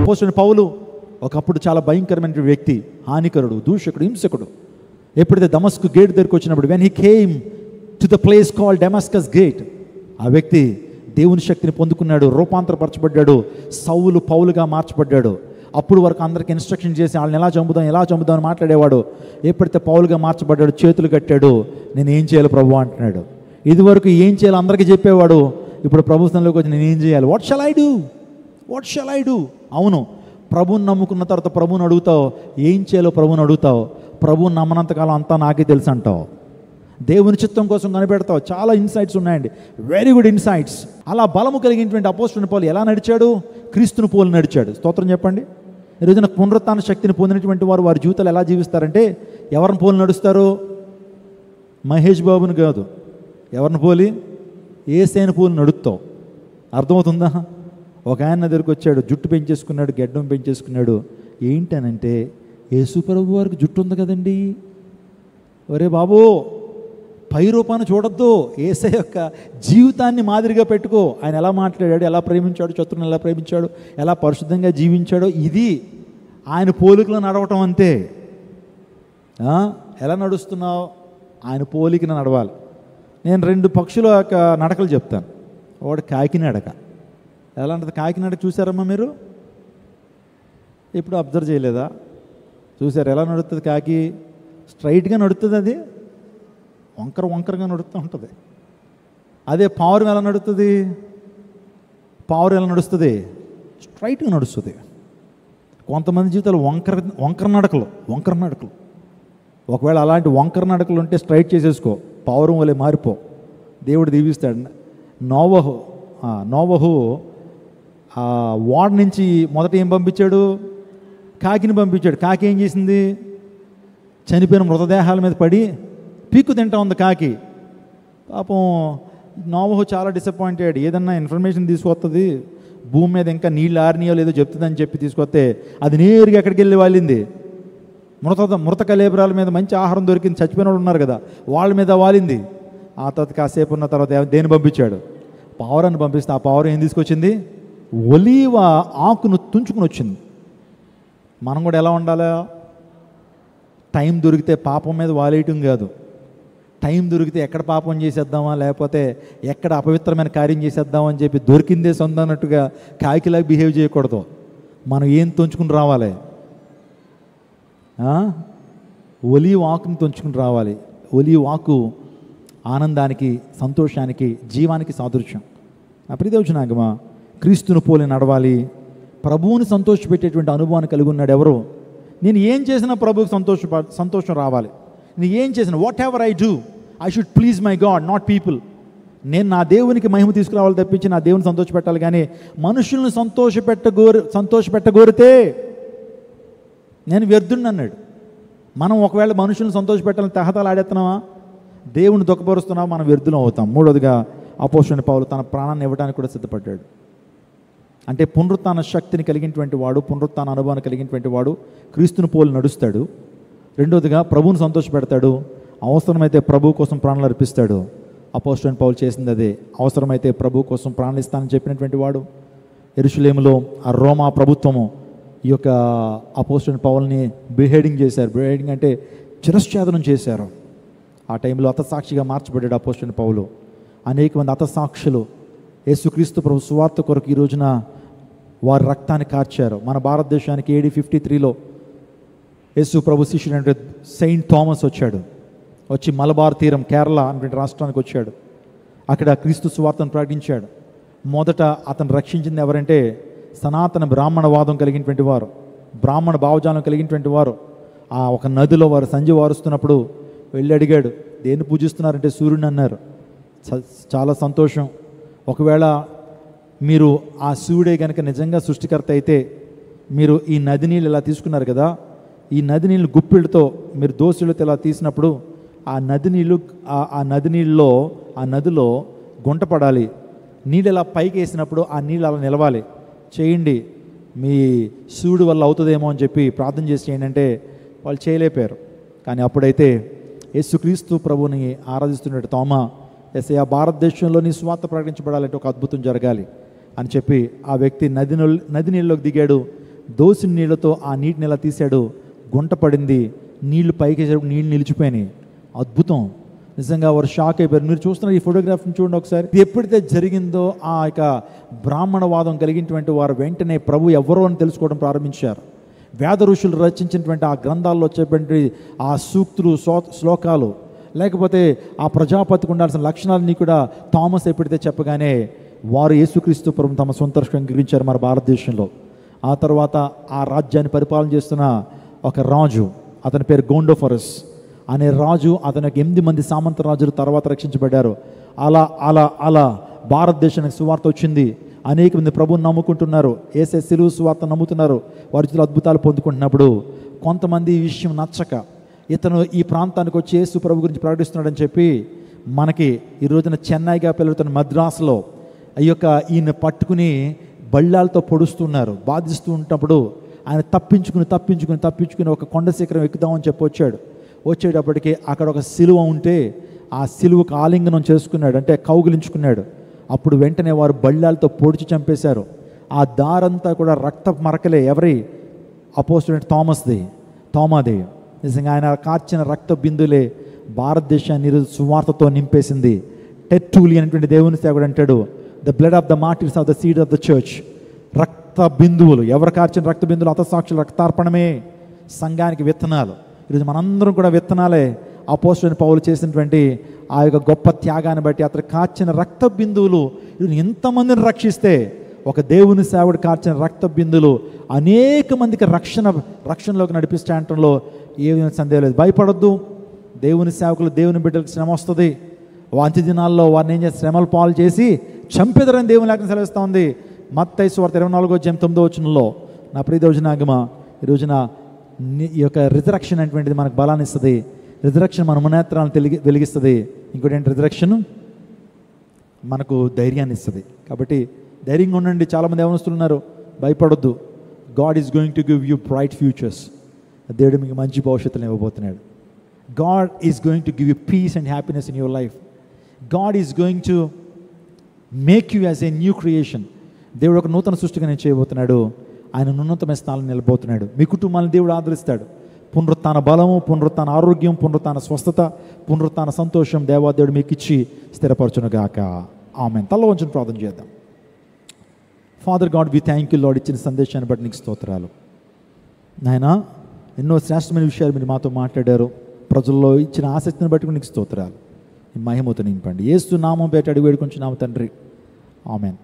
అపోస్తలుడైన పౌలు ఒకప్పుడు చాలా భయంకరమైన వ్యక్తి, హానికరుడు, దూషకుడు, హింసకుడు. ఎప్పుడైతే దమస్కు గేట్ దగ్గరికి వచ్చినప్పుడు, when he came to the place called Damascus gate, ఆ వ్యక్తి దేవుని శక్తిని పొందుకున్నాడు, రూపాంతరపరచబడ్డాడు, సౌలు పౌలుగా మార్చబడ్డాడు. అప్పుడు వరకు అందరికి ఇన్స్ట్రక్షన్ చేసి వాళ్ళని ఎలా చంపుదాం అని మాట్లాడేవాడు. ఎప్పుడైతే పౌలుగా మార్చబడ్డాడు, చేతులు కట్టాడు, నేను ఏం చేయాలి ప్రభు అంటున్నాడు. ఇదివరకు ఏం చేయాలో అందరికీ చెప్పేవాడు, ఇప్పుడు ప్రభుత్వంలోకి వచ్చి నేను ఏం చేయాలి, వాట్ షల్ ఐ డూ. అవును, ప్రభువుని నమ్ముకున్న తర్వాత ప్రభువుని అడుగుతావు, ఏం చేయాలో ప్రభువుని అడుగుతావు. ప్రభువుని నమ్మనంతకాలం అంతా నాకే తెలుసు అంటావు. దేవుని చిత్తం కోసం కనిపెడతావు. చాలా ఇన్సైట్స్ ఉన్నాయండి, వెరీ గుడ్ ఇన్సైట్స్. అలా బలము కలిగినటువంటి అపోస్తలుడైన పౌలు ఎలా నడిచాడు? క్రీస్తుని పోలి నడిచాడు. స్తోత్రం చెప్పండి. ఈరోజున పునరుత్థాన శక్తిని పొందినటువంటి వారు వారి జీవితాలు ఎలా జీవిస్తారంటే, ఎవరిని పోలి నడుస్తారు? మహేష్ బాబుని కాదు, ఎవరిని పోలి? యేసయ్యను పోలి నడుస్తావు. అర్థమవుతుందా? ఒక ఆయన నా దగ్గరికి వచ్చాడు, జుట్టు పెంచేసుకున్నాడు, గెడ్డం పెంచేసుకున్నాడు. ఏంటనంటే, యేసు ప్రభు వారికి జుట్టు ఉంది కదండి. ఒరే బాబు, పై రూపాన్ని చూడొద్దు, యేసయ్య యొక్క జీవితాన్ని మాదిరిగా పెట్టుకో. ఆయన ఎలా మాట్లాడాడు, ఎలా ప్రేమించాడు, శత్రువుని ఎలా ప్రేమించాడు, ఎలా పరిశుద్ధంగా జీవించాడో, ఇది ఆయన పోలికలో నడవటం అంతే. ఎలా నడుస్తున్నావు? ఆయన పోలికన నడవాలి. నేను 2 పక్షుల యొక్క నడకలు చెప్తాను. ఒకటి కాకినడక. ఎలాంటిది కాకినడక చూసారమ్మా మీరు? ఇప్పుడు అబ్జర్వ్ చేయలేదా? చూసారు ఎలా నడుస్తుంది కాకి? స్ట్రైట్గా నడుస్తుంది, అది వంకరగా నడుస్తూ ఉంటుంది. అదే పావురం ఎలా నడుస్తుంది? పావురం ఎలా నడుస్తుంది? స్ట్రైట్గా నడుస్తుంది. కొంతమంది జీవితాలు వంకర నడకలు. ఒకవేళ అలాంటి వంకర నడకలు ఉంటే స్ట్రైట్ చేసేసుకో, పావురం వలె మారిపో, దేవుడు దీవిస్తాడు. నోవహు వాడ నుంచి మొదట ఏం పంపించాడు? కాకిని పంపించాడు. కాకి ఏం చేసింది? చనిపోయిన మృతదేహాల మీద పడి పీక్కు తింటా ఉంది కాకి. పాపం నోవహు చాలా డిసప్పాయింటెడ్. ఏదన్నా ఇన్ఫర్మేషన్ తీసుకొస్తుంది, భూమి మీద ఇంకా నీళ్ళు ఆరినాయో లేదో చెప్తుందని చెప్పి తీసుకొస్తే అది నేరుగా ఎక్కడికి వెళ్ళి వాలింది? మృత కళేబరాల మీద. మంచి ఆహారం దొరికింది, చచ్చిపోయిన వాళ్ళు ఉన్నారు కదా, వాళ్ళ మీద వాలింది. ఆ తర్వాత కాసేపు ఉన్న తర్వాత దేన్ని పంపించాడు? పావురాన్ని పంపిస్తే ఆ పావురం ఏం తీసుకొచ్చింది? ఒలీవ ఆకును తుంచుకుని వచ్చింది. మనం కూడా ఎలా ఉండాలా? టైం దొరికితే పాపం మీద వాలేయటం కాదు, టైం దొరికితే ఎక్కడ పాపం చేసేద్దామా, లేకపోతే ఎక్కడ అపవిత్రమైన కార్యం చేసేద్దామా అని చెప్పి దొరికిందే సొందన్నట్టుగా కాకిలాగా బిహేవ్ చేయకూడదు. మనం ఏం తుంచుకుని రావాలి? ఒలీవ ఆకుని తుంచుకుని రావాలి. ఒలీవ ఆకు ఆనందానికి, సంతోషానికి, జీవానికి సాదృశ్యం. ప్రియదేవునాగమా, క్రీస్తును పోలి నడవాలి. ప్రభువుని సంతోషపెట్టేటువంటి అనుభవాన్ని కలిగి ఉన్నాడు ఎవరు? నేను ఏం చేసినా ప్రభువుకి సంతోషం రావాలి. నేను ఏం చేసినా, what ever I do, I should please my God, not people. నేను నా దేవునికి మహిమ తీసుకురావాలి తప్పించి నా దేవుని సంతోషపెట్టాలి. కానీ మనుషుల్ని సంతోషపెట్టగోరితే నేను వ్యర్థుడిని అన్నాడు. మనం ఒకవేళ మనుషుల్ని సంతోషపెట్టాలని తహతాలు ఆడేస్తున్నామా, దేవుని దుఃఖపరుస్తున్నామా, మనం వ్యర్థులం అవుతాం. మూడవదిగా అపోస్తలుడైన పౌలు తన ప్రాణాన్ని ఇవ్వడానికి కూడా సిద్ధపడ్డాడు. అంటే పునరుత్థాన శక్తిని కలిగినటువంటి వాడు, పునరుత్థాన అనుభవాన్ని కలిగినటువంటి వాడు క్రీస్తుని పోలి నడుస్తాడు. రెండవదిగా ప్రభువుని సంతోషపెడతాడు. అవసరమైతే ప్రభు కోసం ప్రాణాలు అర్పిస్తాడు. అపోస్తలుడైన పౌలు చేసింది అదే. అవసరమైతే ప్రభు కోసం ప్రాణాలు ఇస్తానని చెప్పినటువంటి వాడు. యెరూషలేములో ఆ రోమా ప్రభుత్వము ఈ యొక్క అపోస్తలుడైన పౌల్ని బిహేడింగ్ చేశారు. బిహేడింగ్ అంటే చిరశ్ఛేదనం చేశారు. ఆ టైంలో హతసాక్షిగా మార్చబడ్డాడు అపోస్తలుడైన పౌలు. అనేక మంది హతసాక్షులు యేసుక్రీస్తు ప్రభు సువార్త కొరకు ఈ రోజున వారి రక్తాన్ని కార్చారు. మన భారతదేశానికి AD 53లో యేసు ప్రభు శిష్యుడు అంటే సెయింట్ థామస్ వచ్చాడు. వచ్చి మలబార్ తీరం, కేరళ అనేటువంటి రాష్ట్రానికి వచ్చాడు. అక్కడ క్రీస్తు సువార్తను ప్రకటించాడు. మొదట అతను రక్షించింది ఎవరంటే సనాతన బ్రాహ్మణవాదం కలిగినటువంటి వారు, బ్రాహ్మణ భావజాలం కలిగినటువంటి వారు. ఆ ఒక నదిలో వారు సంజ వారుస్తున్నప్పుడు వెళ్ళి అడిగాడు, దేన్ని పూజిస్తున్నారంటే సూర్యుని అన్నారు. చాలా సంతోషం. ఒకవేళ మీరు ఆ సూర్యుడే కనుక నిజంగా సృష్టికర్త అయితే మీరు ఈ నది నీళ్ళు ఇలా తీసుకున్నారు కదా, ఈ నది నీళ్ళు గుప్పిళ్ళతో మీరు దోశలతో ఇలా తీసినప్పుడు ఆ నది నీళ్ళలో ఆ నదిలో గుంట పడాలి. నీళ్ళు ఇలా పైకి వేసినప్పుడు ఆ నీళ్ళు అలా నిలవాలి. చేయండి, మీ సూర్యుడు వల్ల అవుతుందేమో అని చెప్పి ప్రార్థన చేసి చేయండి అంటే వాళ్ళు చేయలేపారు. కానీ అప్పుడైతే యేసుక్రీస్తు ప్రభుని ఆరాధిస్తున్నట్టు తోమా, యేసయ్యా భారతదేశంలో నీ సువార్త ప్రకటించబడాలంటే ఒక అద్భుతం జరగాలి అని చెప్పి ఆ వ్యక్తి నది నీళ్ళలోకి దిగాడు. దోసిన నీళ్ళతో ఆ నీటిని ఎలా తీశాడు, గుంట పడింది, నీళ్లు పైకి వేసేటప్పుడు నీళ్ళు నిలిచిపోయినాయి. అద్భుతం. నిజంగా వారు షాక్ అయిపోయారు. మీరు చూస్తున్నారు ఈ ఫోటోగ్రాఫ్ని చూడండి ఒకసారి. ఇది ఎప్పుడైతే జరిగిందో ఆ యొక్క బ్రాహ్మణవాదం కలిగినటువంటి వారు వెంటనే ప్రభు ఎవరో అని తెలుసుకోవడం ప్రారంభించారు. వేద ఋషులు రచించినటువంటి ఆ గ్రంథాల్లో వచ్చేటువంటి ఆ సూక్తులు, శ్లోకాలు, లేకపోతే ఆ ప్రజాపతికి ఉండాల్సిన లక్షణాలన్నీ కూడా థామస్ ఎప్పుడైతే చెప్పగానే వారు యేసుక్రీస్తు ప్రభువును తమ సొంత రక్షణగా అంగీకరించారు మన భారతదేశంలో. ఆ తర్వాత ఆ రాజ్యాన్ని పరిపాలన చేస్తున్న ఒక రాజు, అతని పేరు గోండోఫరస్ అనే రాజు, అతనికి 8 మంది సామంత రాజులు తర్వాత రక్షించబడ్డారు. అలా అలా అలా భారతదేశానికి సువార్త వచ్చింది. అనేక మంది ప్రభువుని నమ్ముకుంటున్నారు, యేసు సిలువ సువార్త నమ్ముతున్నారు, వారి అద్భుతాలు పొందుకుంటున్నప్పుడు కొంతమంది ఈ విషయం నచ్చక ఇతను ఈ ప్రాంతానికి వచ్చి యేసు ప్రభు గురించి ప్రకటిస్తున్నాడని చెప్పి మనకి ఈ రోజున చెన్నైగా పిలుస్తున్న మద్రాసులో ఈ యొక్క ఈయన పట్టుకుని బళ్ళాలతో పొడుస్తున్నారు, బాధిస్తూ ఉన్నప్పుడు ఆయన తప్పించుకుని ఒక కొండ శిఖరం ఎక్కుదామని చెప్పి వచ్చేటప్పటికి అక్కడ ఒక సిలువ ఉంటే ఆ సిలువకు ఆలింగనం చేసుకున్నాడు, అంటే కౌగిలించుకున్నాడు. అప్పుడు వెంటనే వారు బళ్ళాలతో పొడిచి చంపేశారు. ఆ దారంతా కూడా రక్త మరకలే. ఎవరి? అపోస్తలుడైన తోమాది. నిజంగా ఆయన కార్చిన రక్త బిందులే భారతదేశాన్ని ఈరోజు సువార్తతో నింపేసింది. టెర్టులియన్ అనేటువంటి దేవుని సేవకుడు అంటాడు, the blood of the martyrs of the seed of the church. రక్త బిందువులు, ఎవరు కార్చిన రక్త బిందువులు? హతసాక్షుల రక్తార్పణమే సంఘానికి విత్తనాలు. ఈరోజు మనందరం కూడా విత్తనాలే. అపోస్తలుడైన పౌలు చేసినటువంటి ఆ యొక్క గొప్ప త్యాగాన్ని బట్టి అతను కార్చిన రక్త బిందువులు ఎంతమందిని రక్షిస్తే, ఒక దేవుని సేవకుడు కార్చిన రక్త బిందువులు అనేక మందికి రక్షణలోకి నడిపిస్తే అనటంలో ఏ విధమైన సందేహం లేదు. భయపడొద్దు. దేవుని సేవకులు, దేవుని బిడ్డలకు శ్రమ వస్తుంది. అంత్య దినాల్లో వారిని ఏం చేసి శ్రమల పాలు చేసి చంపేదరని దేవుని లేఖనం సెలవిస్తూ ఉంది. మత్తయి సువార్త 24:9 నా ప్రియ దైవజనాగమ, ఈ రోజున ఈ యొక్క రిజరక్షన్ అనేటువంటిది మనకు బలాన్ని ఇస్తుంది. రిజరక్షన్ మన మునేత్రాలను వెలిగిస్తుంది. ఇంకోటి ఏంటి? రిజరక్షన్ మనకు ధైర్యాన్ని ఇస్తుంది. కాబట్టి ధైర్యంగా ఉండండి. చాలామంది ఏమనిస్తున్నారు, భయపడొద్దు. God is going to give you bright futures. దేవుడు మీకు మంచి భవిష్యత్తును ఇవ్వబోతున్నాడు. God is going to give you peace and happiness in your life. God is going to make you as a new creation. దేవుడు ఒక నూతన సృష్టిగా నేను చేయబోతున్నాడు. ఆయన ఉన్నతమైన స్థానంలో నిలబోతున్నాడు. మీ కుటుంబాన్ని దేవుడు ఆదరిస్తాడు. పునరుత్థాన బలము, పునరుత్థాన ఆరోగ్యం, పునరుత్థాన స్వస్థత, పునరుత్థాన సంతోషం దేవాదేవుడు మీకు ఇచ్చి స్థిరపరచునుగాక. ఆమేన్. తల వంచుని ప్రార్థన చేద్దాం. Father God, we thank you Lord, ఇచ్చిన సందేశాన్ని బట్టి నీకు స్తోత్రాలు నాయనా. ఎన్నో శ్రేష్టమైన విషయాలు మీరు మాతో మాట్లాడారు. ప్రజల్లో ఇచ్చిన ఆసక్తిని బట్టి నీకు స్తోత్రాలు. మహిమతో నింపండి. యేసు నామం పేట అడిగి వేడుకొంచున్నాము తండ్రి. ఆమేన్.